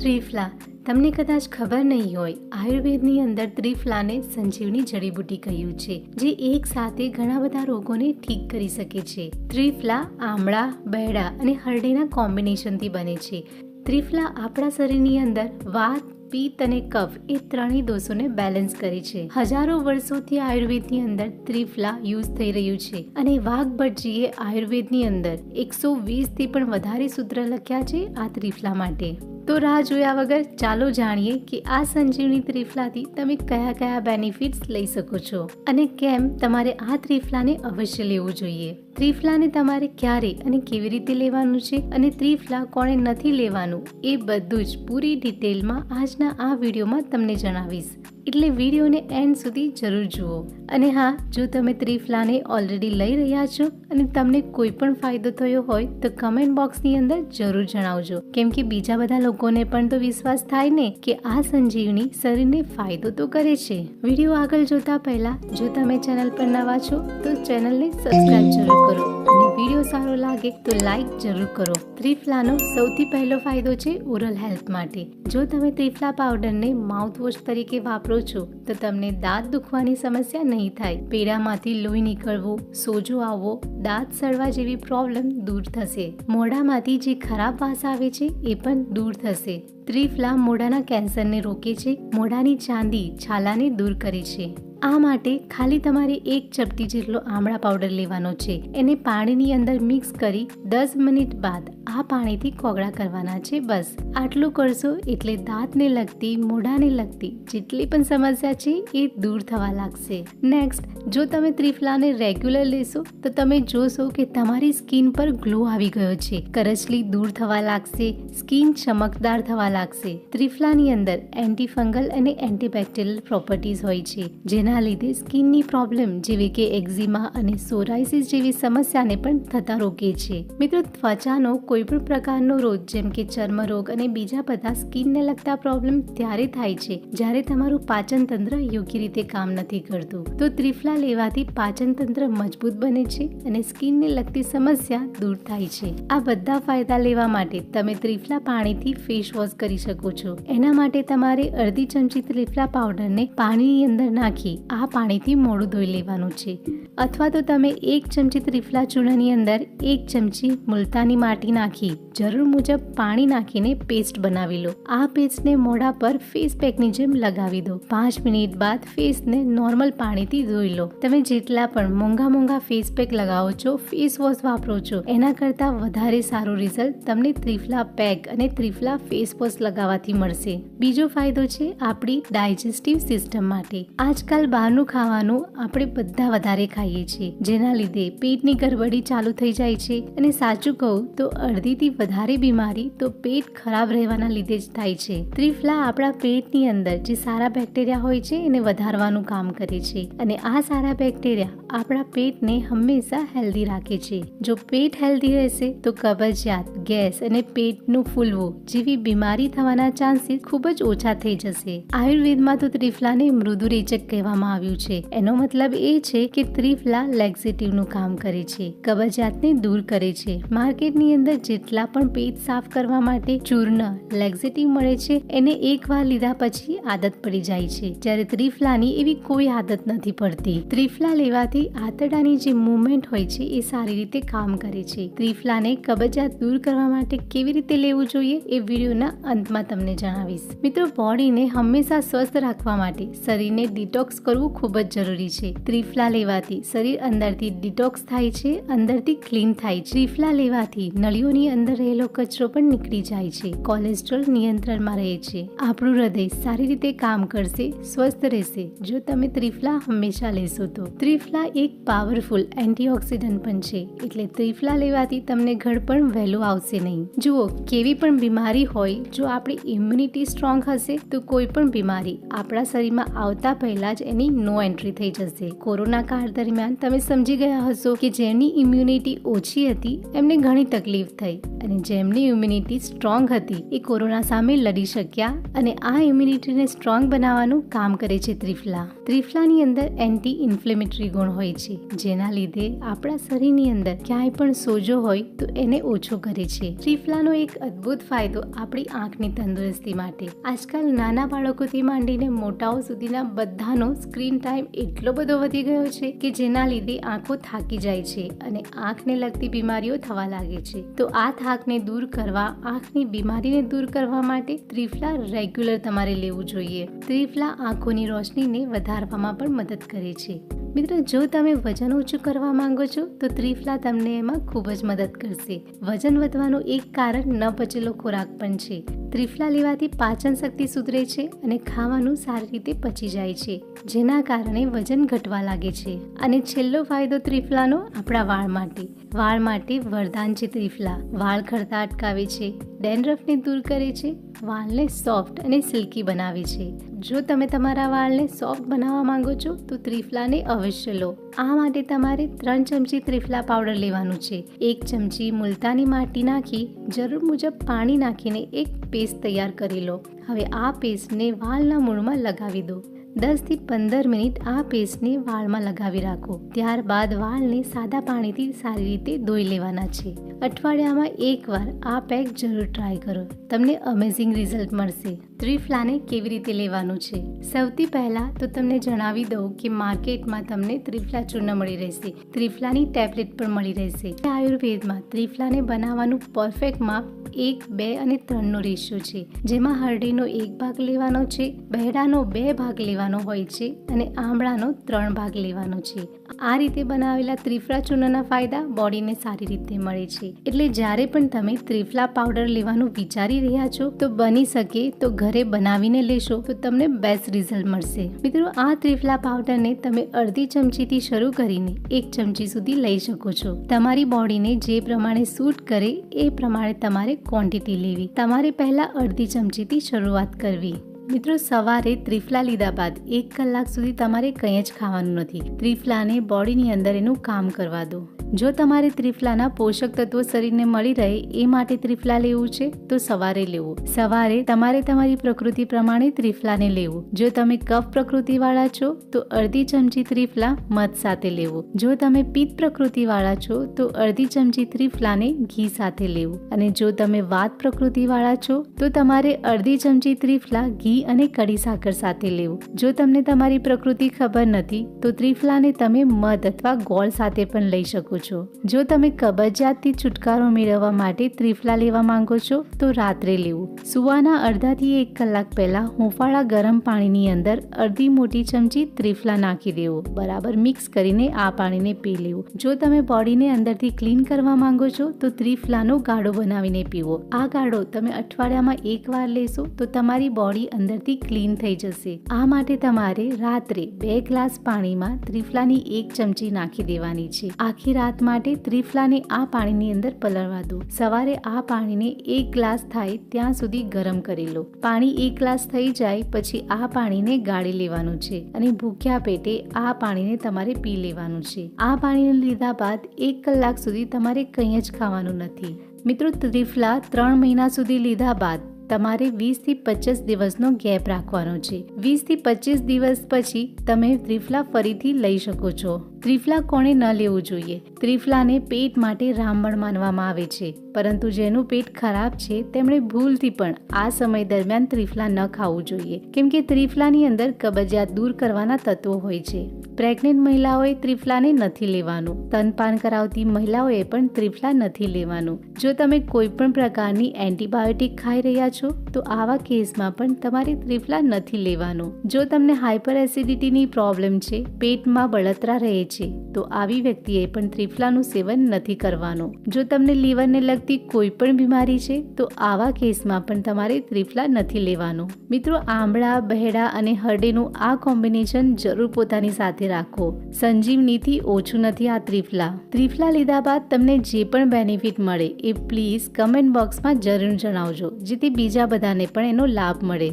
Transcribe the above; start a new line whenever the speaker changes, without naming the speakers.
ત્રિફલા તમને કદાચ ખબર નહીં હોય, આયુર્વેદની અંદર ત્રિફલાને સંજીવની જડીબુટી કહ્યું છે, જે એક સાથે ઘણા બધા રોગોને ઠીક કરી શકે છે. ત્રિફલા આમળા, બેડા અને હરડેના કોમ્બિનેશનથી બને છે. ત્રિફલા આપણા શરીરની અંદર વાત, પિત્ત અને કફ એ ત્રણેય દોષોને બેલેન્સ કરે છે. હજારો વર્ષોથી આયુર્વેદની અંદર ત્રિફલા યુઝ થઈ રહ્યું છે અને વાઘભટ્ટજીએ આયુર્વેદની અંદર 120થી પણ વધારે સૂત્ર લખ્યા છે આ ત્રિફલા માટે. તો રાહ જોયા વગર ચાલો જાણીએ કે આ સંજીવની ત્રિફલાથી તમે કયા કયા બેનિફિટ્સ લઈ શકો છો અને કેમ તમારે આ ત્રિફલાને અવશ્ય લેવું જોઈએ. ત્રિફલાને તમારે ક્યારે અને કેવી રીતે લેવાનું છે અને ત્રિફલા કોણે નથી લેવાનું એ બધું જ પૂરી ડિટેલમાં આજના આ વિડીયોમાં તમને જણાવીશ. એટલે વિડીયોને એન્ડ સુધી જરૂર જુઓ. અને હા, જો તમે ત્રિફલાને ઓલરેડી લઈ રહ્યા છો અને તમને કોઈ પણ ફાયદો થયો હોય તો કમેન્ટ બોક્સની અંદર જરૂર જણાવજો, કેમ કે બીજા બધા લોકોને પણ તો વિશ્વાસ થાય ને કે આ સંજીવની શરીરને ફાયદો તો કરે છે. વિડીયો આગળ જોતા પહેલા જો તમે ચેનલ પર નવા છો તો ચેનલને સબસ્ક્રાઇબ જરૂર કરો અને વિડીયો સારો લાગે તો લાઈક જરૂર કરો. ત્રિફલાનો સૌથી પહેલો ફાયદો છે ઓરલ હેલ્થ માટે. જો તમે ત્રિફલા પાવડરને માઉથવોશ તરીકે વાપરો છો તો તમને દાંત દુખવાની સમસ્યા નહીં થાય. પેડામાંથી લોહી નીકળવું, સોજો આવવો, દાંત સડવા જેવી પ્રોબ્લેમ દૂર થશે. મોઢામાંથી જે ખરાબ વાસ આવે છે એ પણ દૂર થશે. ત્રિફલા મોઢાના કેન્સરને રોકે છે, મોઢાની ચાંદી છાલાને દૂર કરે છે. આ માટે ખાલી તમારે 1 ચપટી જેટલો આમળા પાવડર લેવાનો છે. એને પાણીની અંદર મિક્સ કરી 10 મિનિટ બાદ આ પાણીથી કોગળા કરવાના છે. બસ આટલું કરશો એટલે દાંતને લગતી, મોઢાને લગતી જેટલી પણ સમસ્યા છે એ દૂર થવા લાગશે. નેક્સ્ટ, જો તમે ત્રિફલાને રેગ્યુલર લેશો તો તમે જોશો કે તમારી સ્કિન પર ગ્લો આવી ગયો છે, કરચલી દૂર થવા લાગશે, સ્કિન ચમકદાર થવા લાગશે. ત્રિફલાની અંદર એન્ટી ફંગલ અને એન્ટીબેક્ટેરિયલ પ્રોપર્ટીઝ હોય છે, જેના લીધે સ્કિનની પ્રોબ્લેમ જેવી કે એક્ઝિમા અને સોરાઇસિસ જેવી સમસ્યાને પણ થતા રોકે છે. મિત્રો, ત્વચાનો કોઈ પણ પ્રકારનો રોગ જેમ કે ચર્મરોગ અને બીજા બધા સ્કિનને લગતા પ્રોબ્લેમ ત્યારે થાય છે જ્યારે તમારું પાચન તંત્ર યોગ્ય રીતે કામ નથી કરતું. તો ત્રિફલા લેવાથી પાચન તંત્ર મજબૂત બને છે અને સ્કિનને લગતી સમસ્યા દૂર થાય છે. આ બધા ફાયદા લેવા માટે તમે ત્રિફલા પાણીથી ફેસ વોશ કરી શકો છો. એના માટે તમારે અડધી ચમચી ત્રિફલા પાવડરને પાણીની અંદર નાખી આ પાણીથી મોઢું ધોઈ લેવાનું છે. અથવા તો તમે 1 ચમચી ત્રિફલા ચૂર્ણની અંદર 1 ચમચી મુલતાની માટી નાખી જરૂર મુજબ પાણી નાખીને પેસ્ટ બનાવી લો. આ પેસ્ટને મોઢા પર ફેસ પેકની જેમ લગાવી દો. 5 મિનિટ બાદ ફેસને નોર્મલ પાણીથી ધોઈ લો. તમે જેટલા પણ મોંઘા ફેસ પેક લગાવો છો, ફેસ વોશ વાપરો છો, એના કરતાં વધારે સારું રિઝલ્ટ તમને ત્રિફલા પેક અને ત્રિફલા ફેસ વોશ લગાવવાથી મળશે. બીજો ફાયદો છે આપણી ડાયજેસ્ટિવ સિસ્ટમ માટે. આજકાલ બહારનું ખાવાનું આપણે બધા વધારે ખાઈએ છીએ, જેના લીધે પેટની ગરબડી ચાલુ થઈ જાય છે અને સાચું કહું તો અડધીથી વધારે બીમારી તો પેટ ખરાબ રહેવાના લીધે જ થાય છે. ત્રિફલા આપણા પેટની અંદર જે સારા બેક્ટેરિયા હોય છે એને વધારવાનું કામ કરે છે અને આ સારા બેક્ટેરિયા આપણા પેટને હંમેશા હેલ્ધી રાખે છે. જો પેટ હેલ્ધી રહેશે તો કબજિયાત, ગેસ અને પેટનું ફૂલવું જેવી બીમારી થવાના ચાન્સીસ ખૂબ જ ઓછા થઈ જશે. આયુર્વેદમાં તો ત્રિફલાને મૃદુરેચક કહેવામાં આવ્યું છે. એનો મતલબ એ છે કે ત્રિફલા લેક્સેટિવનું કામ કરે છે, કબજિયાતને દૂર કરે છે. માર્કેટની અંદર જેટલા પણ પેટ સાફ કરવા માટે ચૂર્ણ, લેક્સેટિવ મળે છે એને એકવાર લીધા પછી આદત પડી જાય છે, જ્યારે ત્રિફલાની એવી કોઈ આદત નથી પડતી. ત્રિફલા લેવાથી આંતરડાની જે મૂવમેન્ટ હોય છે એ સારી રીતે કામ કરે છે. ત્રિફલાને કબજિયાત દૂર કરવા માટે કેવી રીતે લેવું જોઈએ એ વિડીયોના અંતમાં તમને જણાવીશ. મિત્રો, બોડીને હંમેશા સ્વસ્થ રાખવા માટે શરીરને ડિટોક્સ કરવું ખૂબ જ જરૂરી છે. ત્રિફલા લેવાથી શરીર અંદરથી ડિટોક્સ થાય છે, અંદરથી ક્લીન થાય છે. ત્રિફલા લેવાથી નળીઓની અંદર રહેલો કચરો પણ નીકળી જાય છે, કોલેસ્ટ્રોલ નિયંત્રણમાં રહે છે, આપણું હૃદય સારી રીતે કામ કરશે, સ્વસ્થ રહેશે જો તમે ત્રિફલા હંમેશા લેશો તો. ત્રિફલા એક પાવરફુલ એન્ટીઓક્સિડન્ટ પણ છે, એટલે ત્રિફલા લેવાથી તમને ઘડપણ વહેલું આવશે નહીં. જુઓ, કેવી પણ બીમારી હોય, જો આપણી ઇમ્યુનિટી સ્ટ્રોંગ હશે તો કોઈ પણ બીમારી આપણા શરીરમાં આવતા પહેલા જ એની નો એન્ટ્રી થઈ જશે. કોરોના કાળ દરમિયાન તમે સમજી ગયા હશો કે જેમની ઇમ્યુનિટી ઓછી હતી એમને ઘણી તકલીફ થઈ અને જેમની ઇમ્યુનિટી સ્ટ્રોંગ હતી એ કોરોના સામે લડી શક્યા અને આ ઇમ્યુનિટીને સ્ટ્રોંગ બનાવવાનું કામ કરે છે ત્રિફલા. ત્રિફલાની અંદર એન્ટી ઇન્ફ્લેમેટરી ગુણ હોય છે, જેના લીધે આપણા શરીરની અંદર ક્યાંય પણ સોજો હોય તો એને ઓછો કરે છે. ત્રિફલાનો એક અદ્ભુત ફાયદો આપણી આંખની તંદુરસ્તી માટે. આજકાલ નાના બાળકોથી માંડીને મોટાઓ સુધીના બધાનો સ્ક્રીન ટાઈમ એટલો બધો વધી ગયો છે કે જેના લીધે આંખો થાકી જાય છે અને આંખને લગતી બીમારીઓ થવા લાગે છે. તો આ થાકને દૂર કરવા, આંખની બીમારીને દૂર કરવા માટે ત્રિફલા રેગ્યુલર તમારે લેવું જોઈએ. ત્રિફલા આંખોની રોશનીને વધારવામાં પણ મદદ કરે છે. મિત્રો, જો તમે વજન ઓછું કરવા માંગો છો તો ત્રિફલા તમને એમાં ખૂબ જ મદદ કરશે. વજન વધવાનું એક કારણ ન પચેલો ખોરાક પણ છે. ત્રિફલા લેવાથી પાચન શક્તિ સુધરે છે અને ખાવાનું સારી રીતે પચી જાય છે, જેના કારણે વજન ઘટવા લાગે છે. અને છેલ્લો ફાયદો ત્રિફલાનો આપણા વાળ માટે. વાળ માટે વરદાન છે ત્રિફલા. વાળ ખરતા અટકાવે છે, ડેન્ડ્રફને દૂર કરે છે, વાળને સોફ્ટ અને સિલ્કી બનાવે છે. જો તમે તમારા વાળને સોફ્ટ બનાવવા માંગો છો તો ત્રિફલાને અવશ્ય લો. આ માટે તમારે 3 ચમચી ત્રિફલા પાવડર લેવાનું છે. 1 ચમચી મુલતાની માટી નાખી જરૂર મુજબ પાણી નાખીને એક પેસ્ટ તૈયાર કરી લો. હવે આ પેસ્ટને વાળના મૂળમાં લગાવી દો. 10 થી 15 મિનિટ આ પેસ્ટને વાળમાં લગાવી રાખો. ત્યારબાદ વાળને સાદા પાણીથી સારી રીતે ધોઈ લેવાના છે. અઠવાડિયામાં એકવાર આ પેક જરૂર ટ્રાય કરો. તમને અમેઝિંગ રિઝલ્ટ મળશે. ત્રિફલાને કેવી રીતે લેવાનું છે? સૌથી પહેલા તો તમને જણાવી દઉં કે માર્કેટમાં તમને ત્રિફલા ચૂર્ણ મળી રહેશે. ત્રિફલાની ટેબ્લેટ પણ મળી રહેશે. આયુર્વેદમાં ત્રિફલાને બનાવવાનું પરફેક્ટ માપ 1, 2 અને 3નો રેશિયો છે, જેમાં હળદીનો 1 ભાગ લેવાનો છે, બહેડાનો 2 ભાગ લેવાનો હોય છે અને આમળાનો 3 ભાગ લેવાનો છે. આ રીતે બનાવેલા ત્રિફલા ચૂર્ણના ફાયદા બોડીને સારી રીતે મળે છે. એટલે જ્યારે પણ તમે ત્રિફલા પાવડર લેવાનું વિચારી રહ્યા છો તો બની શકે તો ઘરે બનાવીને લેશો તો તમને બેસ્ટ રિઝલ્ટ મળશે. મિત્રો, આ ત્રિફલા પાવડરને તમે અડધી ચમચીથી શરૂ કરીને 1 ચમચી સુધી લઈ શકો છો. તમારી બોડીને જે પ્રમાણે સૂટ કરે એ પ્રમાણે તમારે ક્વોન્ટિટી લેવી. તમારે પહેલા અડધી ચમચીથી શરૂઆત કરવી. મિત્રો, સવારે ત્રિફલા લીધા બાદ 1 કલાક સુધી તમારે કંઈ જ ખાવાનું નથી. ત્રિફલાને બોડીની અંદર એનું કામ કરવા દો. જો તમારે ત્રિફલાના પોષક તત્વો શરીરને મળી રહે એ માટે ત્રિફલા લેવું છે તો સવારે લેવું. સવારે તમારે તમારી પ્રકૃતિ પ્રમાણે ત્રિફલાને લેવું. જો તમે કફ પ્રકૃતિવાળા છો તો અડધી ચમચી ત્રિફલા મધ સાથે લેવું. જો તમે પિત્ત પ્રકૃતિવાળા છો તો અડધી ચમચી ત્રિફલાને ઘી સાથે લેવું. અને જો તમે વાત પ્રકૃતિવાળા છો તો તમારે અડધી ચમચી ત્રિફલા ઘી અને કડી સાકર સાથે લેવું. જો તમને તમારી પ્રકૃતિ ખબર નથી તો ત્રિફલાને તમે મધ અથવા ગોળ સાથે પણ લઈ શકો છો. જો તમે કબજિયાતથી છુટકારો મેળવવા માટે ત્રિફલા લેવા માંગો છો તો રાત્રે લેવું. સૂવાના અડધાથી 1 કલાક પહેલા હુંફાળા ગરમ પાણીની અંદર અડધી મોટી ચમચી ત્રિફલા નાખી દેવું. બરાબર મિક્સ કરીને આ પાણીને પી લેવું. જો તમે બોડીને અંદરથી ક્લીન કરવા માંગો છો તો ત્રિફલાનો ગાળો બનાવીને પીવો. આ ગાળો તમે અઠવાડિયામાં 1 વાર લેશો તો તમારી બોડી અંદરથી ક્લીન થઈ જશે. આ માટે તમારે રાત્રે 2 ગ્લાસ પાણીમાં ત્રિફલાની 1 ચમચી નાખી દેવાની છે. આખી રાત માટે ત્રિફલાને આ પાણીની અંદર પલળવા દો. સવારે આ પાણીને 1 ગ્લાસ થાય ત્યાં સુધી ગરમ કરી લો. પાણી 1 ગ્લાસ થઈ જાય પછી આ પાણીને ગાળી લેવાનું છે અને ભૂખ્યા પેટે આ પાણીને તમારે પી લેવાનું છે. આ પાણીને લીધા બાદ 1 કલાક સુધી તમારે કંઈ જ ખાવાનું નથી. મિત્રો, ત્રિફલા 3 મહિના સુધી લીધા બાદ તમારે 20 થી 25 દિવસનો ગેપ રાખવાનો છે. 20 થી 25 દિવસ પછી તમે ત્રિફલા ફરીથી લઈ શકો છો. ત્રિફલા કોણે ન લેવું જોઈએ? ત્રિફલાને પેટ માટે રામબણ માનવામાં આવે છે, પરંતુ જેનું પેટ ખરાબ છે તેમણે ભૂલથી પણ આ સમય દરમિયાન ત્રિફલા ન ખાવું જોઈએ, કેમ કે ત્રિફલાની અંદર કબજિયાત દૂર કરવાના તત્વો હોય છે. પ્રેગ્નેન્ટ મહિલાઓએ ત્રિફલાને નથી લેવાનું. સ્તનપાન કરાવતી મહિલાઓએ પણ ત્રિફલા નથી લેવાનું. જો તમે કોઈ પણ પ્રકારની એન્ટીબાયોટિક ખાઈ રહ્યા છો તો આવા કેસમાં પણ તમારે ત્રિફલા નથી લેવાનું. જો તમને હાઇપર એસિડિટીની પ્રોબ્લેમ છે, પેટમાં બળતરા રહે છે તો આવી વ્યક્તિએ પણ ત્રિફલાનું સેવન નથી કરવાનું. જો તમને લીવરને લગતી કોઈ પણ બીમારી છે તો આવા કેસમાં પણ તમારે ત્રિફલા નથી લેવાનું. મિત્રો, આંબળા, બહેડા અને હરડેનું આ કોમ્બિનેશન જરૂર પોતાની સાથે રાખો. સંજીવનીથી ઓછું નથી આ ત્રિફલા. ત્રિફલા લીધા બાદ તમને જે પણ બેનિફિટ મળે એ પ્લીઝ કમેન્ટ બોક્સમાં જરૂર જણાવજો, જેથી બીજા બધાને પણ એનો લાભ મળે.